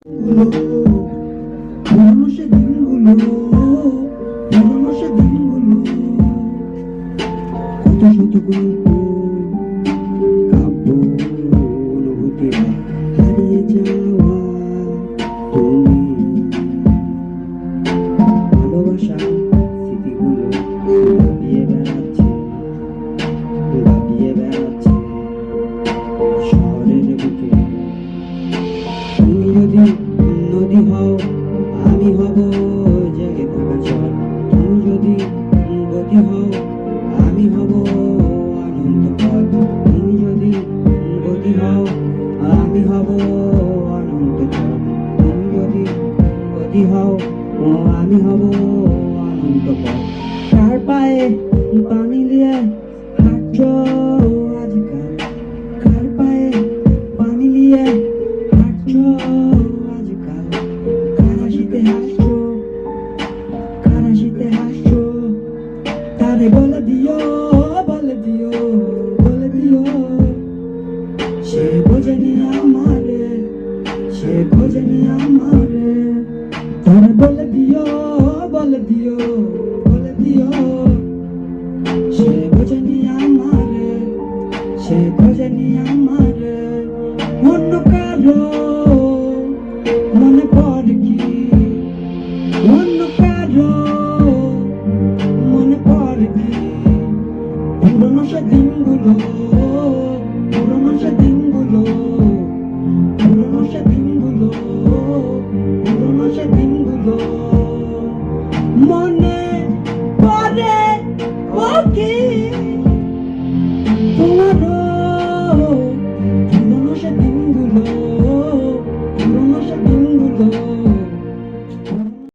পুরনো সে দিনগুলো, পুরনো সে দিনগুলো, কত শত গল্প, কাব্য, অনুভূতিরা হারিয়ে যাওয়া তুমি, ভালোবাসা স্মৃতিগুলো ভাবিয়ে বেড়াচ্ছে, ভাবিয়ে বেড়াচ্ছে শহরের বুকে। তুমি যদি নদী হও, আমি হব জেগে থাকা জল। তুমি যদি গতি হও, আমি হব অনন্ত পথ। তুমি যদি গতি হও, আমি হব অনন্ত জল। তুমি যদি গতি হও, আমি হব অনন্ত পথ। কার পায়ে পা মিলিয়ে হাঁটছো আজকাল? কার পায়ে পা মিলিয়ে হাঁটছো আজকাল? কার হাসিতে হাসছো, কার হাসিতে হাসছো? তারে বলে দিও, বলে দিও, বলে দিও। সে বোঝেনি আমারে, সে বোঝেনি আমারে। তারে বলে দিও, বলে দিও, বলে দিও। সে বোঝেনি আমারে, সে বোঝেনি আমারে। অন্য কারো মনে পড়ে কি? অন্য কারো মনে পড়ে কি? পুরনো সে দিনগুলো, পুরনো সে দিনগুলো, পুরনো সে দিনগুলো, পুরনো সে দিনগুলো মনে পড়ে ও কি তোমারও? পুরনো সে দিনগুলো, পুরনো সে দিনগুলো।